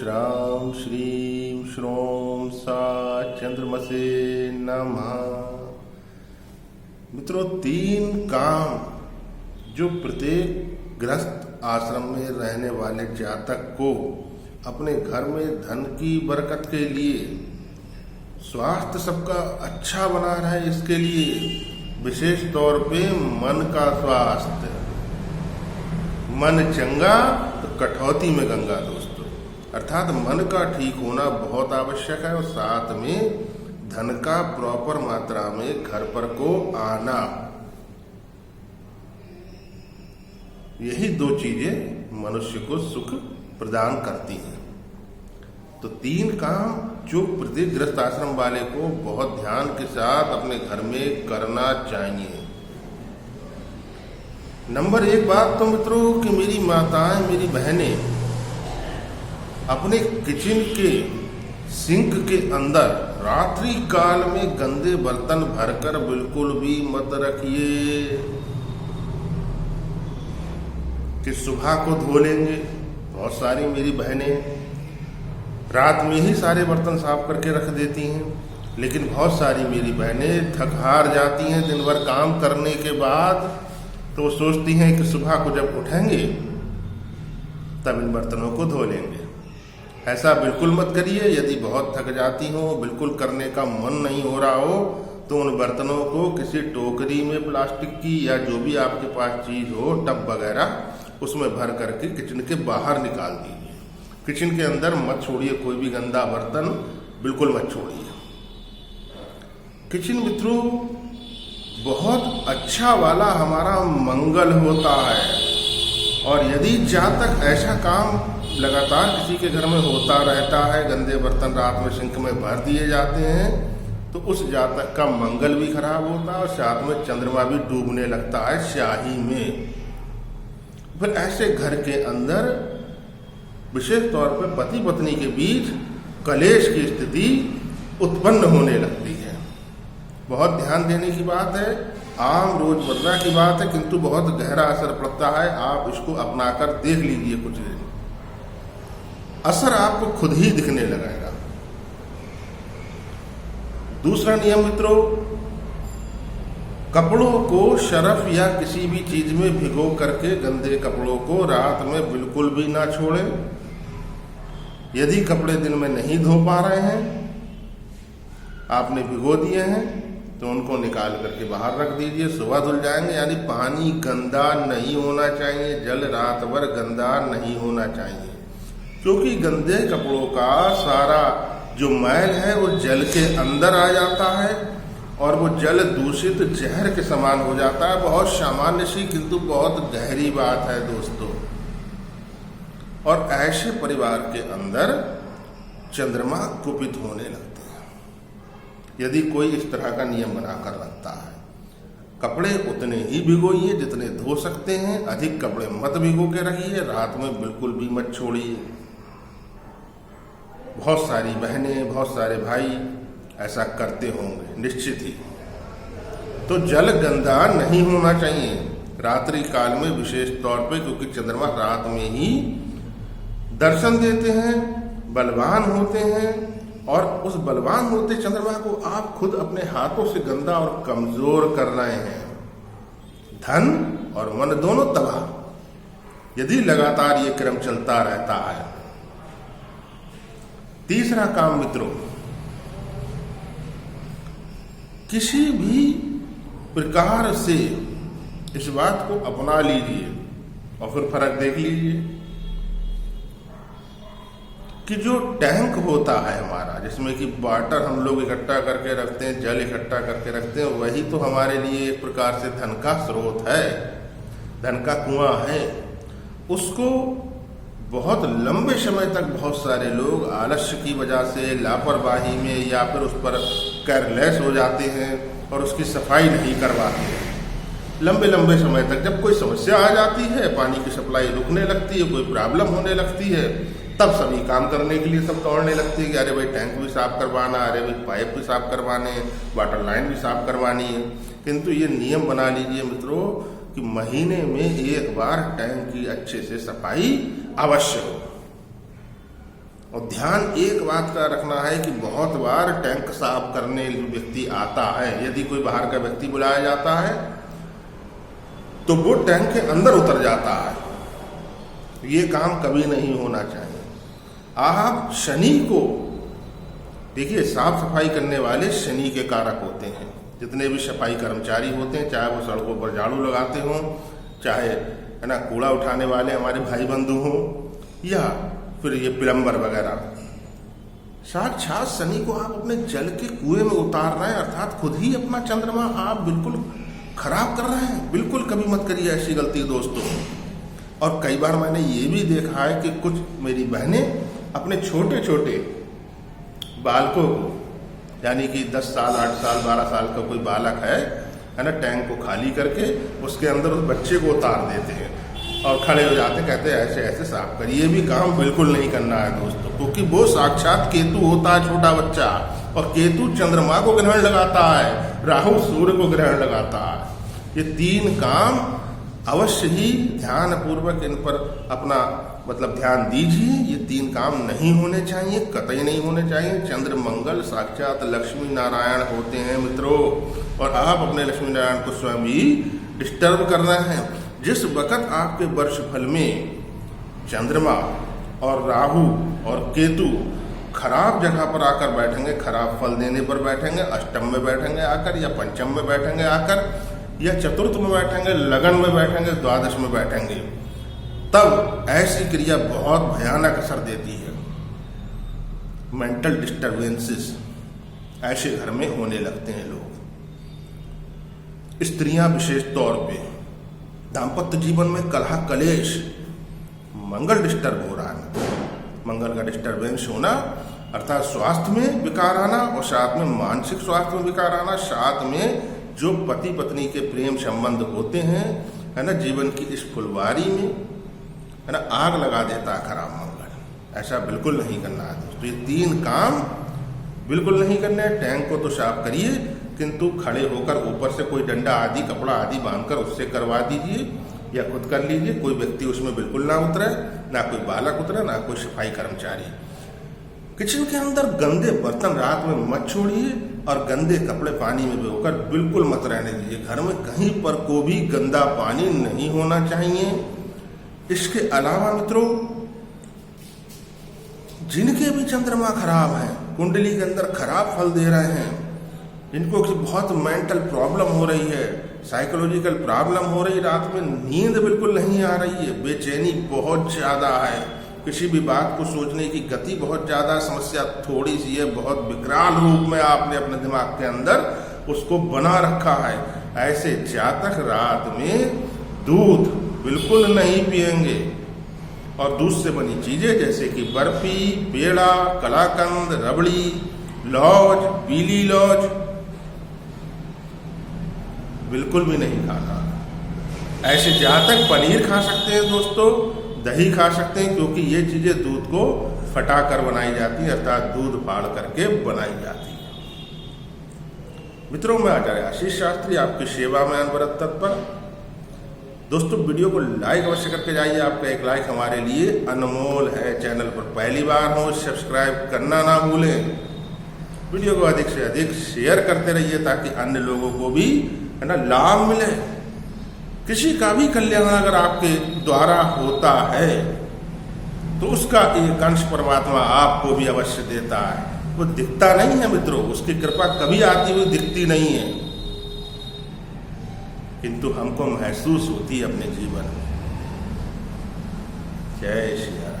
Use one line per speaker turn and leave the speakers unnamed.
श्रां श्रीं श्रों सा चंद्रमसे नमः। मित्रों, 3 काम जो प्रत्येक गृहस्थ आश्रम में रहने वाले जातक को अपने घर में धन की बरकत के लिए, स्वास्थ्य सबका अच्छा बना रहे इसके लिए, विशेष तौर पे मन का स्वास्थ्य, मन चंगा तो कठौती में गंगा दोस्तों, अर्थात मन का ठीक होना बहुत आवश्यक है और साथ में धन का प्रॉपर मात्रा में घर पर को आना, यही 2 चीजें मनुष्य को सुख प्रदान करती हैं। तो 3 काम जो प्रत्येक गृहस्थ आश्रम वाले को बहुत ध्यान के साथ अपने घर में करना चाहिए। नंबर 1 बात तो मित्रों कि मेरी माताएं, मेरी बहनें अपने किचन के सिंक के अंदर रात्रि काल में गंदे बर्तन भरकर बिल्कुल भी मत रखिए कि सुबह को धो लेंगे। बहुत सारी मेरी बहनें रात में ही सारे बर्तन साफ करके रख देती हैं, लेकिन बहुत सारी मेरी बहनें थक हार जाती हैं दिन भर काम करने के बाद, तो सोचती हैं कि सुबह को जब उठेंगे तब इन बर्तनों को धो लेंगे। ऐसा बिल्कुल मत करिए। यदि बहुत थक जाती हो, बिल्कुल करने का मन नहीं हो रहा हो, तो उन बर्तनों को किसी टोकरी में प्लास्टिक की या जो भी आपके पास चीज हो, टब वगैरह, उसमें भर करके किचन के बाहर निकाल दीजिए। किचन के अंदर मत छोड़िए कोई भी गंदा बर्तन, बिल्कुल मत छोड़िए। किचन मित्रों बहुत अच्छा वाला हमारा मंगल होता है, और यदि जातक ऐसा काम लगातार किसी के घर में होता रहता है, गंदे बर्तन रात में सिंक में भर दिए जाते हैं, तो उस जातक का मंगल भी खराब होता है और साथ में चंद्रमा भी डूबने लगता है स्याही में। फिर ऐसे घर के अंदर विशेष तौर पर पति पत्नी के बीच कलेश की स्थिति उत्पन्न होने लगती है। बहुत ध्यान देने की बात है, आम रोजमर्रा की बात है, किंतु बहुत गहरा असर पड़ता है। आप इसको अपनाकर देख लीजिए, कुछ दिन असर आपको खुद ही दिखने लगेगा। दूसरा नियम मित्रों, कपड़ों को शरफ या किसी भी चीज में भिगो करके गंदे कपड़ों को रात में बिल्कुल भी ना छोड़ें। यदि कपड़े दिन में नहीं धो पा रहे हैं, आपने भिगो दिए हैं, तो उनको निकाल करके बाहर रख दीजिए, सुबह धुल जाएंगे। यानी पानी गंदा नहीं होना चाहिए, जल रात भर गंदा नहीं होना चाहिए, क्योंकि गंदे कपड़ों का सारा जो मैल है वो जल के अंदर आ जाता है और वो जल दूषित जहर के समान हो जाता है। बहुत सामान्य सी किंतु बहुत गहरी बात है दोस्तों। और ऐसे परिवार के अंदर चंद्रमा कुपित होने लगते हैं यदि कोई इस तरह का नियम बनाकर रखता है। कपड़े उतने ही भिगोइए जितने धो सकते हैं, अधिक कपड़े मत भिगो के रखिए, रात में बिल्कुल भी मत छोड़िए। बहुत सारी बहनें, बहुत सारे भाई ऐसा करते होंगे निश्चित ही। तो जल गंदा नहीं होना चाहिए रात्रि काल में, विशेष तौर पे, क्योंकि चंद्रमा रात में ही दर्शन देते हैं, बलवान होते हैं, और उस बलवान होते चंद्रमा को आप खुद अपने हाथों से गंदा और कमजोर कर रहे हैं। धन और मन दोनों तबाह यदि लगातार ये क्रम चलता रहता है। तीसरा काम मित्रों, किसी भी प्रकार से इस बात को अपना लीजिए और फिर फर्क देख लीजिए कि जो टैंक होता है हमारा, जिसमें कि वाटर हम लोग इकट्ठा करके रखते हैं, जल इकट्ठा करके रखते हैं, वही तो हमारे लिए एक प्रकार से धन का स्रोत है, धन का कुआं है। उसको बहुत लंबे समय तक बहुत सारे लोग आलस्य की वजह से, लापरवाही में, या फिर उस पर केयरलेस हो जाते हैं और उसकी सफाई नहीं करवाते हैं। लंबे लंबे समय तक जब कोई समस्या आ जाती है, पानी की सप्लाई रुकने लगती है, कोई प्रॉब्लम होने लगती है, तब सभी काम करने के लिए सब दौड़ने लगते हैं कि अरे भाई टैंक भी साफ करवाना, अरे भाई पाइप भी साफ करवाने, वाटर लाइन भी साफ करवानी है। किंतु ये नियम बना लीजिए मित्रों कि महीने में एक बार टैंक की अच्छे से सफाई अवश्य हो। और ध्यान एक बात का रखना है कि बहुत बार टैंक साफ करने व्यक्ति आता है, यदि कोई बाहर का व्यक्ति बुलाया जाता है तो वो टैंक के अंदर उतर जाता है। ये काम कभी नहीं होना चाहिए। आप शनि को देखिए, साफ सफाई करने वाले शनि के कारक होते हैं। जितने भी सफाई कर्मचारी होते हैं, चाहे वो सड़कों पर झाड़ू लगाते हों, चाहे है ना कूड़ा उठाने वाले हमारे भाई बंधु हों, या फिर ये प्लम्बर वगैरह, साक्षात शनि को आप अपने जल के कुएं में उतार रहे हैं, अर्थात खुद ही अपना चंद्रमा आप बिल्कुल खराब कर रहे हैं। बिल्कुल कभी मत करिए ऐसी गलती दोस्तों। और कई बार मैंने ये भी देखा है कि कुछ मेरी बहनें अपने छोटे छोटे बालकों को, यानी कि 10 साल 8 साल 12 साल का कोई बालक है ना, टैंक को खाली करके उसके अंदर उस बच्चे को उतार देते हैं और खड़े हो जाते, कहते हैं ऐसे ऐसे साफ करिए। ये भी काम बिल्कुल नहीं करना है दोस्तों, क्योंकि वो साक्षात केतु होता है छोटा बच्चा, और केतु चंद्रमा को ग्रहण लगाता है, राहु सूर्य को ग्रहण लगाता है। ये 3 काम अवश्य ही ध्यान पूर्वक इन पर अपना ध्यान दीजिए। ये 3 काम नहीं होने चाहिए, कतई नहीं होने चाहिए। चंद्र मंगल साक्षात लक्ष्मी नारायण होते हैं मित्रों, और आप अपने लक्ष्मी नारायण को स्वयं ही डिस्टर्ब कर रहे हैं। जिस वक्त आपके वर्ष फल में चंद्रमा और राहु और केतु खराब जगह पर आकर बैठेंगे, खराब फल देने पर बैठेंगे, अष्टम में बैठेंगे आकर, या पंचम में बैठेंगे आकर, या चतुर्थ में बैठेंगे, लगन में बैठेंगे, द्वादश में बैठेंगे, तब ऐसी क्रिया बहुत भयानक असर देती है। मेंटल डिस्टर्बेंसेस ऐसे घर में होने लगते हैं लोग। स्त्रियां विशेष तौर पे दाम्पत्य जीवन में कलह कलेश, मंगल डिस्टर्ब हो रहा है। मंगल का डिस्टर्बेंस होना अर्थात स्वास्थ्य में विकार आना, और साथ में मानसिक स्वास्थ्य में विकार आना, साथ में जो पति पत्नी के प्रेम संबंध होते हैं, है ना, जीवन की इस फुलवारी में, है ना, आग लगा देता है खराब मंगल। ऐसा बिल्कुल नहीं करना है दोस्तों। ये 3 काम बिल्कुल नहीं करने हैं। टैंक को तो साफ करिए, किंतु खड़े होकर ऊपर से कोई डंडा आदि कपड़ा आदि बांधकर उससे करवा दीजिए, या खुद कर लीजिए। कोई व्यक्ति उसमें बिल्कुल ना उतरे, ना कोई बालक उतरे, ना कोई सफाई कर्मचारी। किचन के अंदर गंदे बर्तन रात में मत छोड़िए, और गंदे कपड़े पानी में भिगोकर बिल्कुल मत रहने दीजिए। घर में कहीं पर को भी गंदा पानी नहीं होना चाहिए। इसके अलावा मित्रों, जिनके भी चंद्रमा खराब है, कुंडली के अंदर खराब फल दे रहे हैं, जिनको बहुत मेंटल प्रॉब्लम हो रही है, साइकोलॉजिकल प्रॉब्लम हो रही, रात में नींद बिल्कुल नहीं आ रही है, बेचैनी बहुत ज्यादा है, किसी भी बात को सोचने की गति बहुत ज्यादा, समस्या थोड़ी सी है, बहुत विकराल रूप में आपने अपने दिमाग के अंदर उसको बना रखा है, ऐसे जातक रात में दूध बिल्कुल नहीं पिएंगे। और दूध से बनी चीजें जैसे कि बर्फी, पेड़ा, कलाकंद, रबड़ी, लौज, पीली लौज बिल्कुल भी नहीं खाना। ऐसे जातक पनीर खा सकते हैं दोस्तों, दही खा सकते हैं, क्योंकि ये चीजें दूध को फटाकर बनाई जाती है, अर्थात दूध फाड़ करके बनाई जाती है। मित्रों, मैं आचार्य आशीष शास्त्री आपकी सेवा में अनवरत तत्पर। दोस्तों, वीडियो को लाइक अवश्य करके जाइए, आपका एक लाइक हमारे लिए अनमोल है। चैनल पर पहली बार हो, सब्सक्राइब करना ना भूलें। वीडियो को अधिक से अधिक शेयर करते रहिए, ताकि अन्य लोगों को भी, है ना, लाभ मिले। किसी का भी कल्याण अगर आपके द्वारा होता है तो उसका एक अंश परमात्मा आपको भी अवश्य देता है। वो दिखता नहीं है मित्रों, उसकी कृपा कभी आती हुई दिखती नहीं है, किंतु हमको महसूस होती है अपने जीवन में। जय श्री राम।